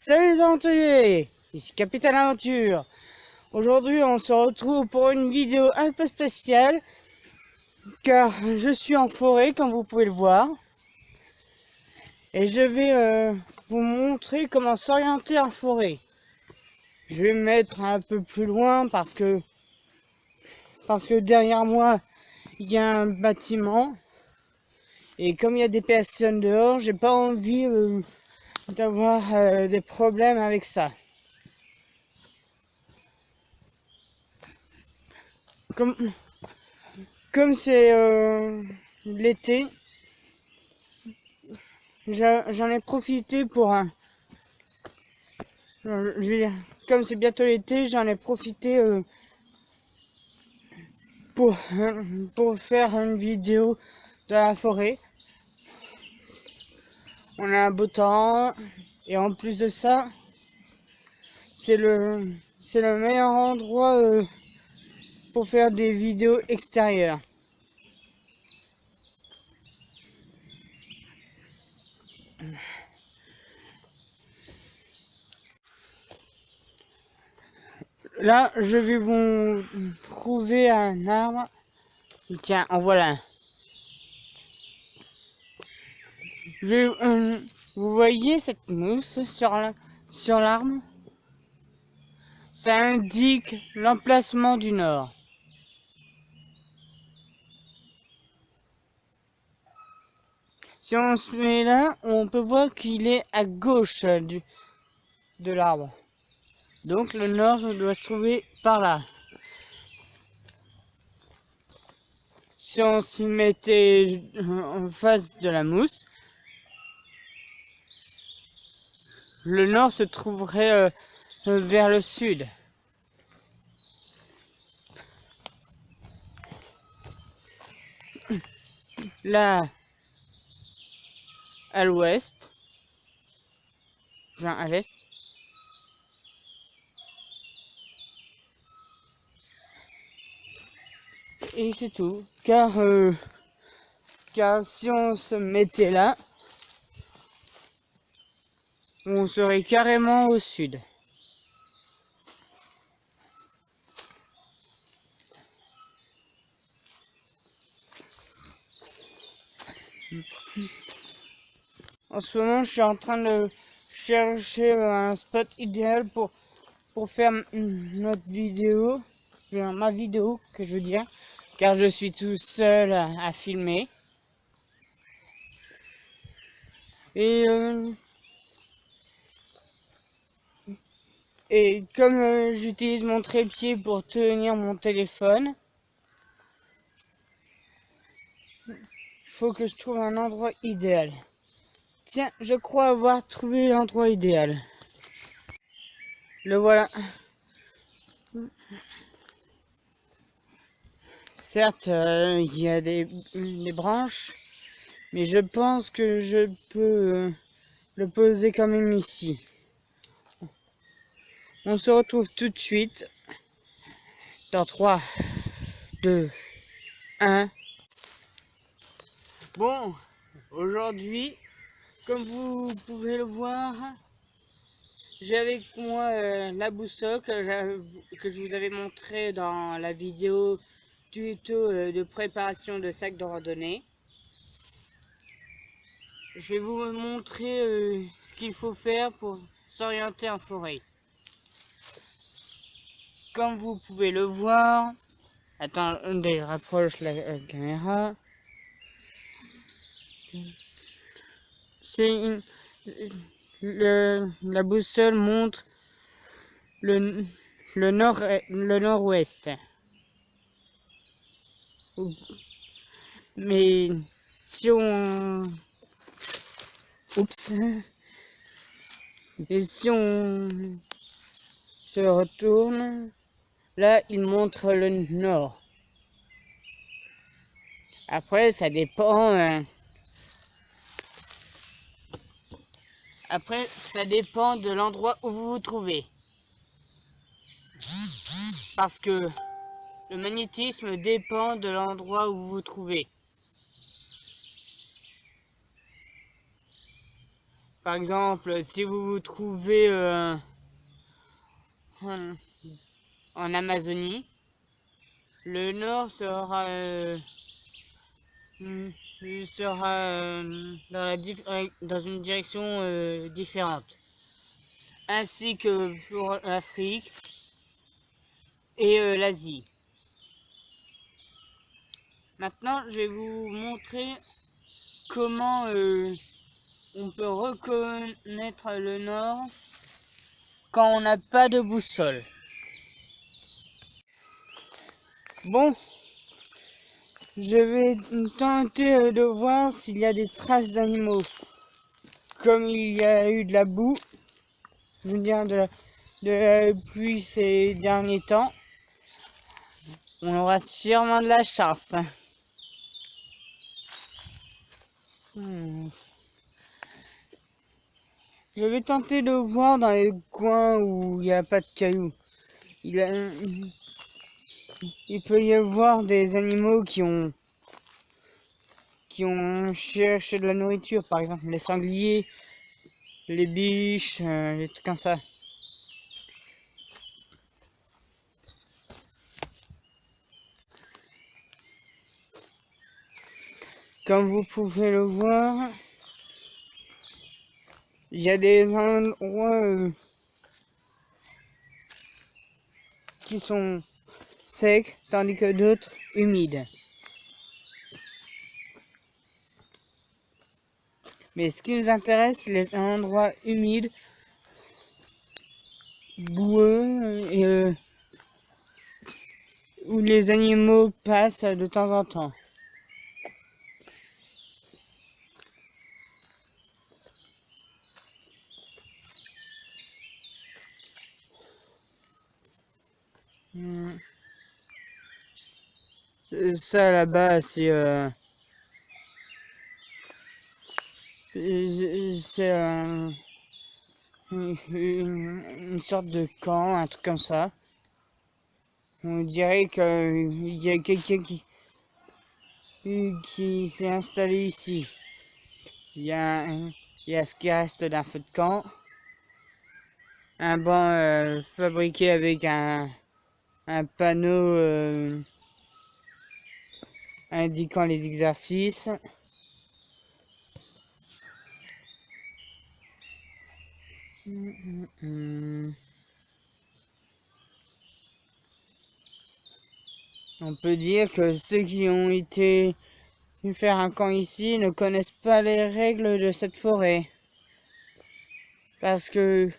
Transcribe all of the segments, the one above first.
Salut les aventuriers, ici Capitaine Aventure. Aujourd'hui on se retrouve pour une vidéo un peu spéciale car je suis en forêt comme vous pouvez le voir. Et je vais vous montrer comment s'orienter en forêt. Je vais me mettre un peu plus loin parce que derrière moi il y a un bâtiment. Et comme il y a des personnes dehors, j'ai pas envie d'avoir des problèmes avec ça. Comme c'est l'été, j'en ai profité pour je veux dire, comme c'est bientôt l'été, j'en ai profité pour faire une vidéo de la forêt. On a un beau temps et en plus de ça, c'est le meilleur endroit pour faire des vidéos extérieures. Là, je vais vous trouver un arbre. Tiens, en voilà un. Vous voyez cette mousse sur l'arbre? Ça indique l'emplacement du nord. Si on se met là, on peut voir qu'il est à gauche de l'arbre. Donc le nord doit se trouver par là. Si on se mettait en face de la mousse, le nord se trouverait vers le sud. Là, à l'ouest, à l'est. Et c'est tout, car si on se mettait là, on serait carrément au sud. En ce moment, je suis en train de chercher un spot idéal pour faire notre vidéo, ma vidéo que je veux dire, car je suis tout seul à filmer. Et comme j'utilise mon trépied pour tenir mon téléphone, il faut que je trouve un endroit idéal. Tiens, je crois avoir trouvé l'endroit idéal. Le voilà. Certes, il y a des branches, mais je pense que je peux le poser quand même ici. On se retrouve tout de suite dans 3, 2, 1. Bon, aujourd'hui, comme vous pouvez le voir, j'ai avec moi la boussole que je vous avais montré dans la vidéo tuto de préparation de sac de randonnée. Je vais vous montrer ce qu'il faut faire pour s'orienter en forêt. Comme vous pouvez le voir, attendez, rapproche la caméra. La boussole montre le nord-ouest. Mais si on... Oups. Et si on se retourne, là, il montre le nord. Après, ça dépend... Après, ça dépend de l'endroit où vous vous trouvez. Parce que le magnétisme dépend de l'endroit où vous vous trouvez. Par exemple, si vous vous trouvez en Amazonie, le nord sera dans une direction différente, ainsi que pour l'Afrique et l'Asie. Maintenant, je vais vous montrer comment on peut reconnaître le nord quand on n'a pas de boussole. Bon, je vais tenter de voir s'il y a des traces d'animaux. Comme il y a eu de la boue, je veux dire de la pluie ces derniers temps, on aura sûrement de la chance. Je vais tenter de voir dans les coins où il n'y a pas de cailloux. Il peut y avoir des animaux qui ont cherché de la nourriture, par exemple les sangliers, les biches, les trucs comme ça. Comme vous pouvez le voir, il y a des endroits qui sont secs, tandis que d'autres humides. Mais ce qui nous intéresse, c'est les endroits humides, boueux, et où les animaux passent de temps en temps. Ça là-bas, c'est une sorte de camp, un truc comme ça. On dirait qu'il y a quelqu'un qui s'est installé ici. Il y a ce qui reste d'un feu de camp. Un banc fabriqué avec un panneau indiquant les exercices. On peut dire que ceux qui ont été faire un camp ici ne connaissent pas les règles de cette forêt. Parce que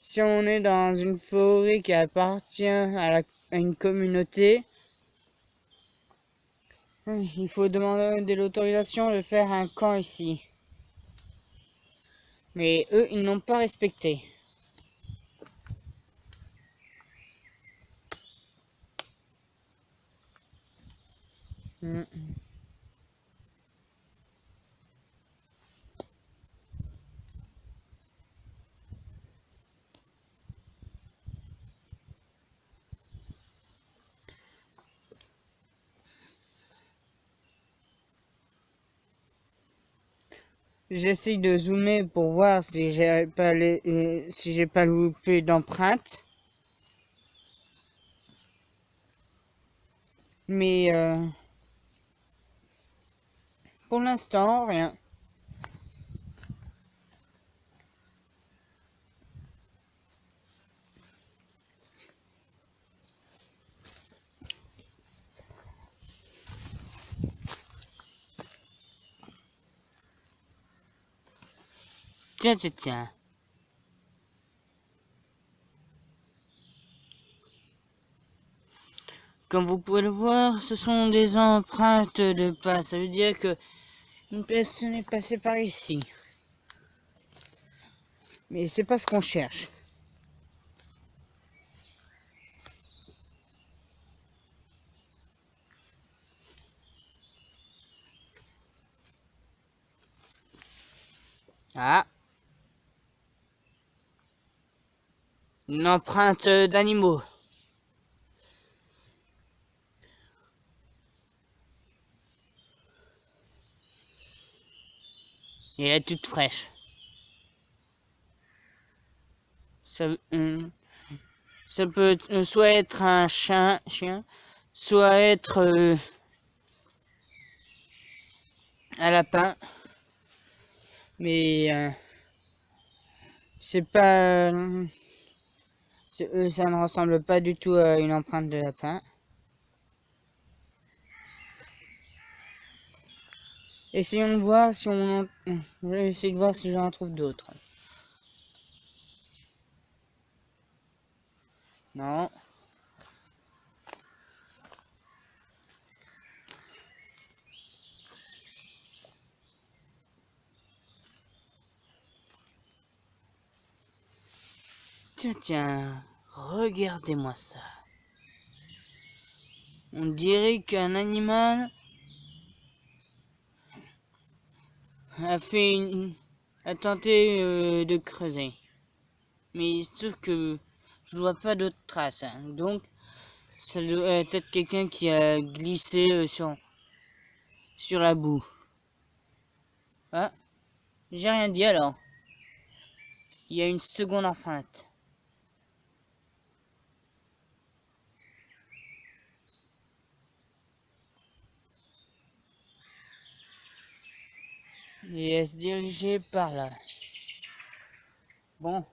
si on est dans une forêt qui appartient à une communauté, il faut demander l'autorisation de faire un camp ici. Mais eux, ils n'ont pas respecté. J'essaye de zoomer pour voir si j'ai pas loupé d'empreintes. Mais pour l'instant, rien. Tiens. Comme vous pouvez le voir, ce sont des empreintes de pas. Ça veut dire que une personne est passée par ici. Mais c'est pas ce qu'on cherche. Ah. Une empreinte d'animaux. Et elle est toute fraîche. Ça, ça peut soit être un chien, soit être un lapin. Mais c'est pas... ça ne ressemble pas du tout à une empreinte de lapin. Essayons de voir si on... Je vais essayer de voir si j'en trouve d'autres. Non. Tiens, regardez-moi ça. On dirait qu'un animal a tenté de creuser. Mais il se trouve que je vois pas d'autres traces. Hein. Donc, ça doit être quelqu'un qui a glissé sur la boue. Ah, j'ai rien dit alors. Il y a une seconde empreinte. Et elle se dirigeait par là. Bon.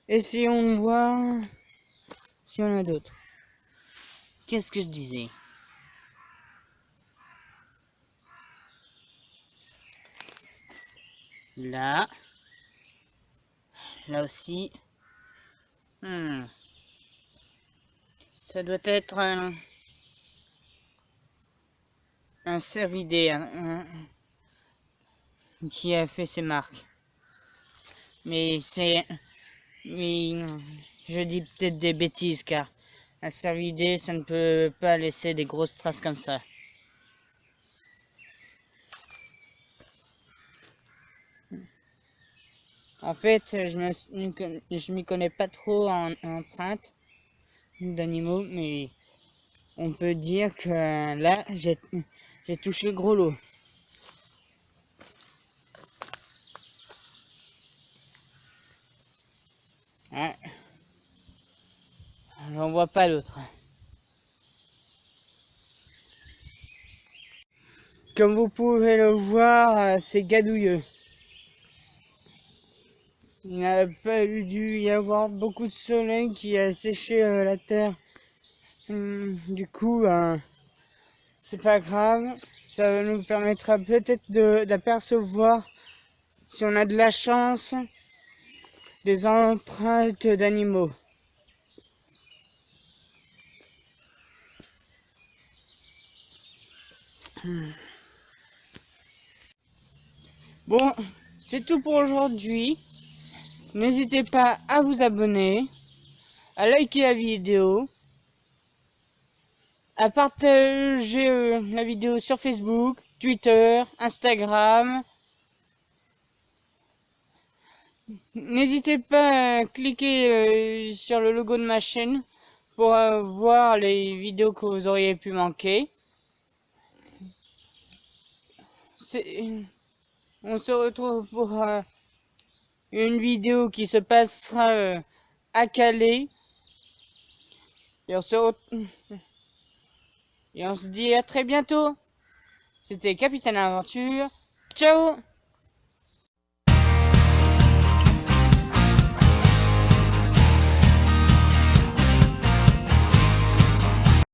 Essayons de voir si on a d'autres. Qu'est-ce que je disais? Là. Là aussi. Ça doit être un cervidé qui a fait ses marques. Mais je dis peut-être des bêtises car un cervidé ça ne peut pas laisser des grosses traces comme ça. En fait, je m'y connais pas trop en empreintes d'animaux, mais on peut dire que là, j'ai touché le gros lot. Ouais. J'en vois pas d'autres. Comme vous pouvez le voir, c'est gadouilleux. Il n'a pas dû y avoir beaucoup de soleil qui a séché la terre. Du coup, c'est pas grave. Ça nous permettra peut-être d'apercevoir, si on a de la chance, des empreintes d'animaux. Bon, c'est tout pour aujourd'hui. N'hésitez pas à vous abonner, à liker la vidéo, à partager la vidéo sur Facebook, Twitter, Instagram. N'hésitez pas à cliquer sur le logo de ma chaîne pour voir les vidéos que vous auriez pu manquer. On se retrouve pour une vidéo qui se passera à Calais. Et on se dit à très bientôt. C'était Capitaine Aventure. Ciao!